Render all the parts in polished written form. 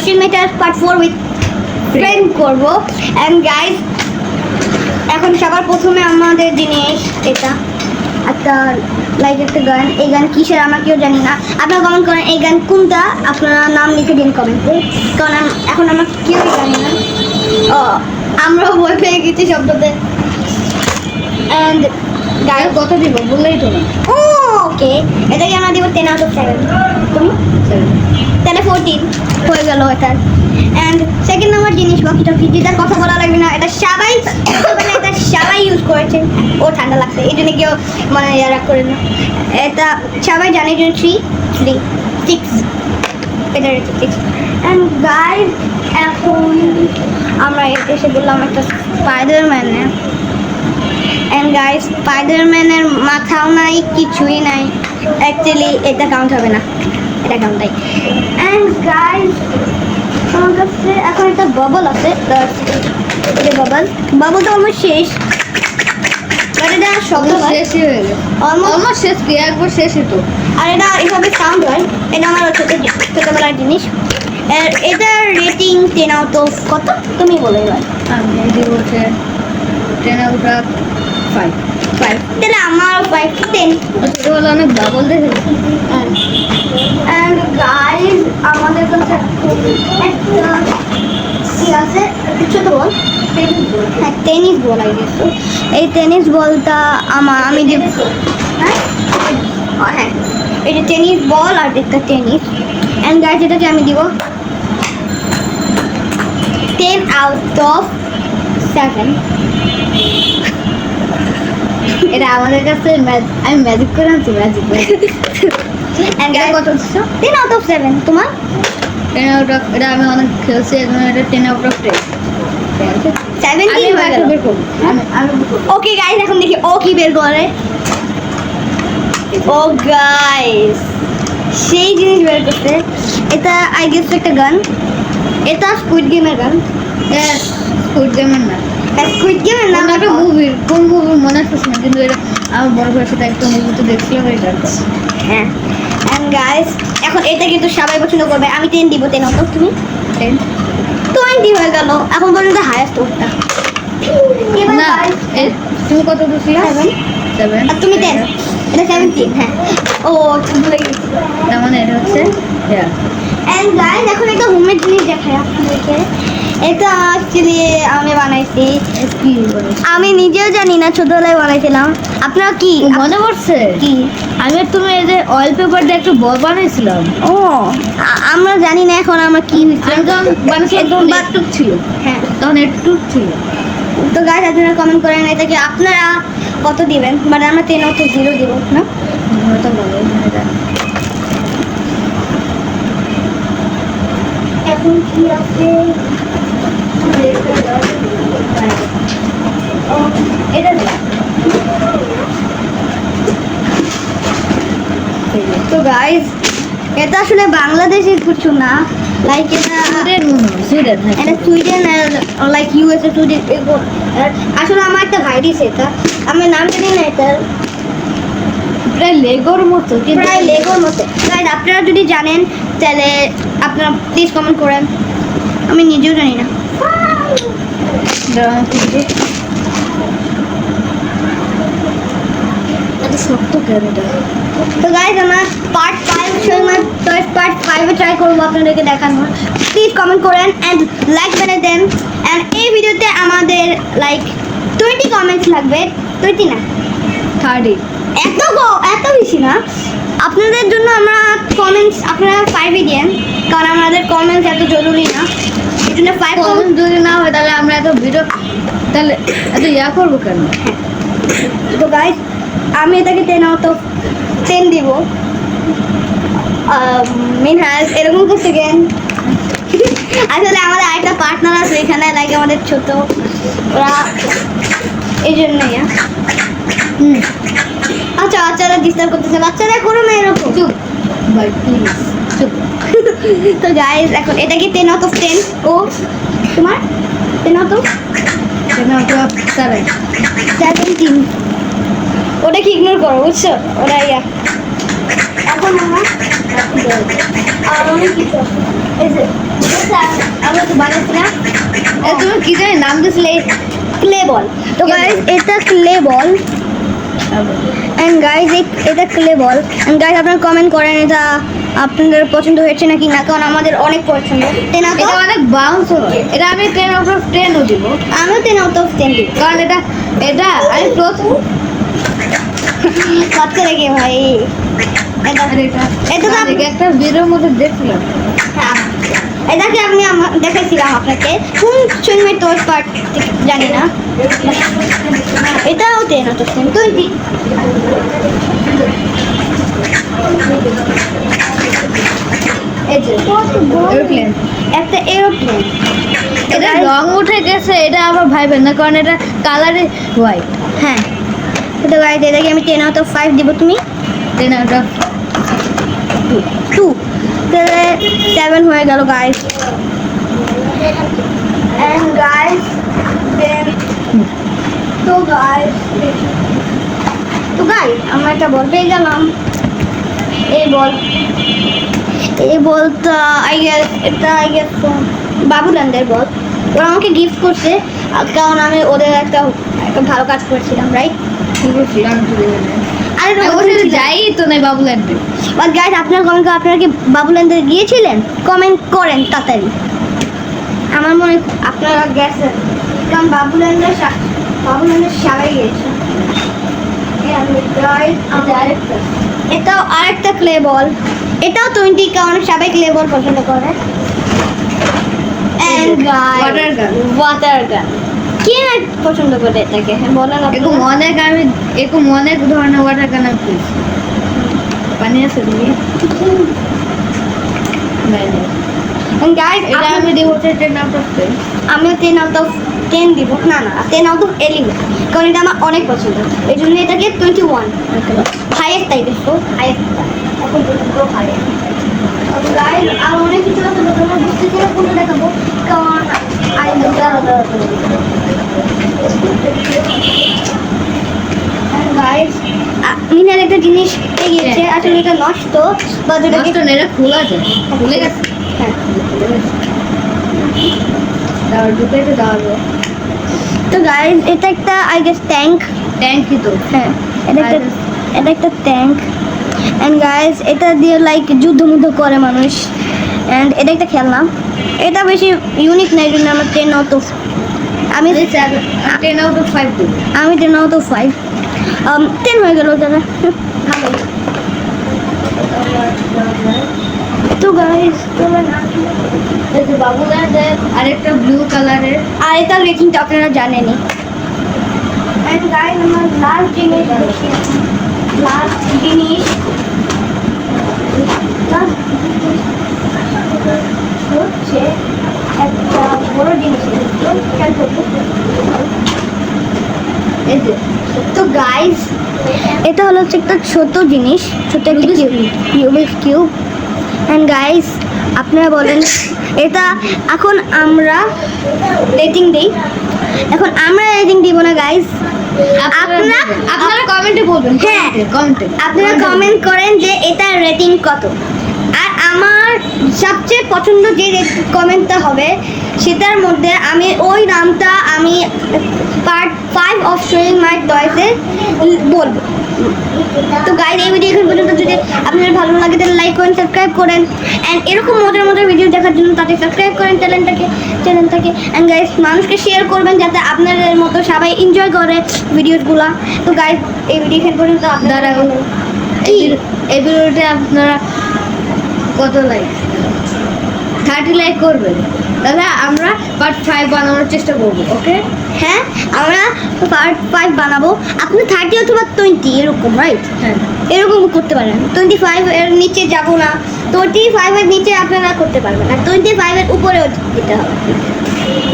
Question matter part 4 with friend করব। And guys এখন সবার প্রথমে আমাদের জিনিস এটা একটা লাইক একটা গান। এই গান কিসের আমরা কেউ জানি না। আপনারা কমেন্ট করেন এই গান কোনটা, আপনারা নাম লিখে দিন কমেন্টে, কারণ এখন আমরা কেউই জানি না। আমরাও ভয় পেয়ে গেছি শব্দতে। অ্যান্ড গায়ে কত দিব বললেই তো না। ওকে, এটাকে আমরা দিব 10 out of 7। তুমি 10 14 হয়ে গেল এটা। অ্যান্ড সেকেন্ড নাম্বার জিনিস বাকি যেটার কথা বলা লাগবে না, এটা সবাই এটা সবাই ইউজ করেছে। ও ঠান্ডা লাগছে এই জন্য কেউ মানে রাগ করে না, এটা সবাই জানে যে 3 3 6 এটা 6। অ্যান্ড গাইস এখন আমরা এসে বললাম একটা স্পাইডারম্যানের। অ্যান্ড গাইস স্পাইডারম্যানের মাথাও নাই, কিছুই নাই। অ্যাকচুয়ালি এটা কাউন্ট হবে না, এটা কাউন্ট নাই। অ্যান্ড গাইস আমার কাছে এখন একটা বাবল আছে, এটা বাবলটা অলমোস্ট শেষ, বাট এটা শব্দ শেষই হয়ে গেছে, অলমোস্ট শেষ কি একবার শেষই তো। আর এটা এভাবে সাউন্ড হয়। এটা আমার ছোটোবেলার জিনিস। এটার রেটিং 10 out of কত তুমি বলে এবার? আমি দিব হচ্ছে 10 out of 5। তাহলে আমার 5 10। ছোটবেলা অনেক বাবল দেখেছি। অ্যান্ড গাইস আমাদের কাছে একটা কি আছে, ছোট বল, হ্যাঁ টেনিস বল আই গেস। এই টেনিস বলটা আমি দেব। হ্যাঁ এই যে টেনিস বল আর একটা টেনিস। অ্যান্ড গাইস এটাকে আমি দিব 10 out of 7। এটা আমাদের কাছে আমি ম্যাজিক করে আনছি, ম্যাজিক। অ্যান্ড গাইস কত দিচ্ছ? 10 out of 7। তোমার 10 out of, এটা আমি অনেক খেলছি, এখন এটা 10 out of 10। 17 হয়ে গেল। ওকে গাইস এখন দেখি ও কি বের করে। ও গাইস সেই জিনিস বের করতে, এটা আই গেস একটা গান। এটা স্কুইড গেমের গান। স্কুইড গেমের না, স্কুইড গেমের নাম একটা মুভির, কোন মুভির মনে আসছে না, কিন্তু এটা আমার বড় ভাইয়ের সাথে একটা মুভিতে দেখছিলাম এই গানটা। হ্যাঁ। এন্ড গাইস এখন এটা কিন্তু সবাই পছন্দ করবে। আমি 10 দিব। 10 অত তুমি 10 20 হয়ে গেল এখন পর্যন্ত হাইয়েস্ট ওটা। না তুমি কত দিছিলা? 7। আর তুমি 10। এটা 17। হ্যাঁ ও ভুলে গেছি। তার মানে এটা হচ্ছে এন্ড গাইস এখন একটা হোমমেড জিনিস দেখাই আপনাদেরকে। এটা অ্যাকচুয়ালি আমি বানাইছি। আমি নিজেও জানি না, ছোটবেলায় বানাইছিলাম। আপনারা কি মনে পড়ছে কি আমি আর তুমি এই যে অয়েল পেপার দিয়ে একটা বল বানাইছিলাম? ও আমরা জানি না এখন আমরা কি হয়েছে। আমি যখন বানাইছিলাম তখন একটুক ছিল। হ্যাঁ তখন একটুক ছিল। তো গাইস আপনারা কমেন্ট করেন এটাকে আপনারা কত দিবেন। মানে আমরা 10 অত 0 দিব না। হয়তো ভালো এখন কি আছে এটা তো গাইস এটা আসলে বাংলাদেশের কিছু না, লাইক এটা সুইডেন লাইক ইউএসএ সুইডেন। আসলে আমার একটা ভাই দিছে, এটা আমি নাম জানি না। এটা প্রায় লেগোর মতো, প্রায় লেগোর মতো। গাইস আপনারা যদি জানেন তাহলে আপনারা প্লিজ কমেন্ট করেন, আমি নিজেও জানি না। শক্ত ক্যামেরা। তো গাইস আমরা পার্ট 5 পার্ট 5 এ ট্রাই করবো আপনাদেরকে দেখানোর। প্লিজ কমেন্ট করেন অ্যান্ড লাইক বানিয়ে দেন। অ্যান্ড এই ভিডিওতে আমাদের লাইক 20 কমেন্টস লাগবে। 20 না 30। এত বেশি না। আপনাদের জন্য আমরা কমেন্টস আপনারা 5ই দেন, কারণ আমাদের কমেন্টস এত জরুরি না। এই জন্য 5 কমেন্ট যদি না হয় তাহলে আমরা এত ভিডিও তাহলে এত করবো কেন? তো গাইস আমি এটাকে 10 out of 10 দিব। মিনহাজ এরকম করতে গেন। আসলে আমাদের আরেকটা পার্টনার আছে এখানে, লাইক আমাদের ছোট, ওরা এই জন্যই। আচ্ছা বাচ্চারা ডিস্টার্ব করতেছে, বাচ্চারা করো না এরকম। চুপ ভাই প্লিজ চুপ। তো গাইস এখন এটাকে 10 out of 10। ও তোমার 10 out of 17। ওটাকে ইগনোর করো বুঝছো, ওরা এখন আমরা আর অনেক কিছু আছে। এই যে আমরা তো বানাচ্ছিলাম তুমি কি জানি নাম দিছিলে ক্লে বল। তো গাইস এটা ক্লে বল এন্ড গাইস এটা ক্লে বল এন্ড গাইস আপনারা কমেন্ট করেন এটা আপনাদের পছন্দ হয়েছে নাকি না, কারণ আমাদের অনেক পছন্দ। 10 আউট এটা অফ অনেক বাউন্স হয়, এটা আমি 10 আউট অফ 10 ও দিব, আমিও 10 আউট অফ 10 দিই। কারণ এটা আমি প্রথম বাদ করে গিয়ে ভাই এটা আর এটা এটা তো আগে একটা ভিডিওর মধ্যে দেখছিলাম। হ্যাঁ, এটাকে আমি দেখাইছিলাম আপনাকে কোন ছবির তোর পার্ট জানি না। এটাও 10 আউট অফ 10 তুই দি। এই যে এরোপ্লেন, একটা এরোপ্লেন। এটা রং উঠে গেছে, এটা আবার ভাইবেন না, কারণ এটা কালারে হোয়াইট। হ্যাঁ, তো গাইস এটাকে আমি 10 আউট অফ 5 দিব। তুমি 10 আউট অফ 2 তাহলে 7 হয়ে গেল গাইস। এন্ড গাইস দেন তো গাইস আমরা একটা বল পেয়ে গেলাম। এই বলটা আই গেস বাবুল্যান্ডের বল। ওরা আমাকে গিফট করছে কারণ আমি ওদের একটা ভালো কাজ করেছিলাম, রাইট? আরে যাই তো নাই বাবুল্যান্ডে। বাট গাইস আপনারা কমেন্ট করে আপনারা কি বাবুল্যান্ডে গিয়েছিলেন? কমেন্ট করেন তাড়াতাড়ি। আমার মনে হয় আপনারা গেছেন, কারণ বাবুল্যান্ডের সবাই গিয়েছে। এটাও আরেকটা ক্লে বল, এটাও 20, কারণ সবাই ক্লে বল পছন্দ করে। ওয়াটার গান কে না পছন্দ করে এটাকে? বলেন এরকম অনেক ধরনের ওয়াটার গান আমি পেয়েছি। পানি আছে দিদি? গাইস এটা আমি দিব 10 আউট অফ 10। আমিও 10 আউট অফ 10 দিব। না 10 আউট অফ 11, কারণ এটা আমার অনেক পছন্দ। এই জন্য এটাকে 21 হাইয়েস্ট টাইপ দেখো, হাইয়েস্ট এখন হাইয়েস্ট। গাইস আর অনেক কিছু আছে, তোমরা বুঝতেছি না কোনটা দেখাবো, কারণ গাইস মিনার একটা জিনিস পেয়ে গিয়েছে, আসলে এটা নষ্ট বা যেটাকে নষ্ট না, এটা খোলা যায়, খুলে গেছে। হ্যাঁ। তারপর ঢুকাইতে দেওয়া হবে। তো গাইস এটা একটা আই গেস ট্যাঙ্ক। ট্যাঙ্কি তো, হ্যাঁ, এটা একটা ট্যাঙ্ক। এন্ড গাইস এটা দিয়ে লাইক যুদ্ধ করে মানুষ। এন্ড এটা একটা খেলনা, এটা বেশি ইউনিক না, এই জন্য আমার 10 আউট অফ আমি 10 আউট অফ 5 দিব। 10 আউট অফ 5 10 হয়ে গেল ওটা। তো গাইস এই যে বাবুল্যান্ডের আরেকটা ব্লু কালারের, আর এটা রেটিংটা আপনারা জানেনই। এন্ড গাইস আমার লাস্ট জিনিস হচ্ছে একটা বড় জিনিস। এই যে তো গাইস এটা হলো হচ্ছে একটা ছোট জিনিস, ছোট একটা কিউবিক কিউব। এন্ড গাইস আপনারা বলেন এটা এখন আমরা রেটিং দিই। এখন আমরা রেটিং দিব না গাইস, আপনারা কমেন্টে বলবেন। হ্যাঁ, কমেন্টে আপনারা কমেন্ট করেন যে এটার রেটিং কত। আর আমার সবচেয়ে পছন্দ যে কমেন্টটা হবে সেটার মধ্যে আমি ওই নামটা আমি পার্ট 5 অফ শোয়িং মাই টয়েসে বলবো। তো গাইস এই ভিডিও এখন পর্যন্ত যদি আপনাদের ভালো লাগে তাহলে লাইক করেন, সাবস্ক্রাইব করেন। অ্যান্ড এরকম মজার ভিডিও দেখার জন্য তাকে সাবস্ক্রাইব করেন চ্যানেলটাকে। অ্যান্ড গাইস মানুষকে শেয়ার করবেন যাতে আপনাদের মতো সবাই এনজয় করে ভিডিওসগুলো। তো গাইস এই ভিডিও এখন পর্যন্ত আপনারা এই ভিডিওতে আপনারা কত লাইক? 30 লাইক করবেন, তাহলে আমরা পার্ট 5 বানানোর চেষ্টা করবো। ওকে, হ্যাঁ আমরা পার্ট 5 বানাবো। আপনি 30 অথবা 20 এরকম, রাইট? হ্যাঁ, এরকম করতে পারেন। 25 এর নিচে যাব না, 25 এর নিচে আপনারা করতে পারবেন না, 25 এর উপরেও দিতে হবে।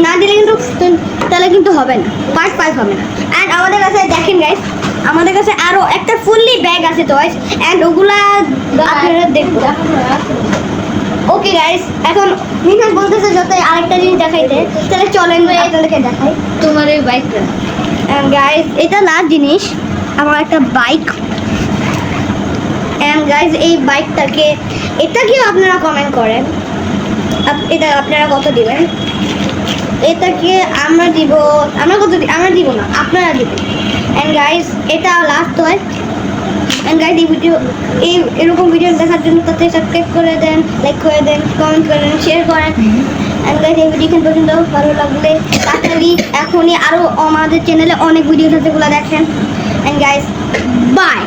না দিলে কিন্তু তাহলে কিন্তু হবে না, পার্ট 5 হবে না। অ্যান্ড আমাদের কাছে দেখেন গাইস, আমাদের কাছে আরও একটা ফুললি ব্যাগ আছে টয়েস, অ্যান্ড ওগুলা আপনারা দেখবো। ওকে গাইস, এখন মিনাস বলতেছে যত আরেকটা জিনিস দেখাইতে, তাহলে চলেন আপনাদেরকে দেখাই। তোমার এই বাইকটা গাইস এটা লাস্ট জিনিস, আমার একটা বাইক। অ্যান্ড গাইজ এই বাইকটাকে এটাকেও আপনারা কমেন্ট করেন এটা আপনারা কত দিবেন। এটাকে আমরা দিব, আমরা দিব না, আপনারা দিবেন। অ্যান্ড গাইজ এটা লাস্ট হয়। অ্যান্ড গাইজ এই এরকম ভিডিও দেখার জন্য তাতে সাবস্ক্রাইব করে দেন, লাইক করে দেন, কমেন্ট করেন, শেয়ার করেন। অ্যান্ড গাইজ এই ভিডিও পর্যন্ত ভালো লাগলে তাড়াতাড়ি এখনই আরও আমাদের চ্যানেলে অনেক ভিডিও আছে, সেগুলো দেখেন। And guys bye.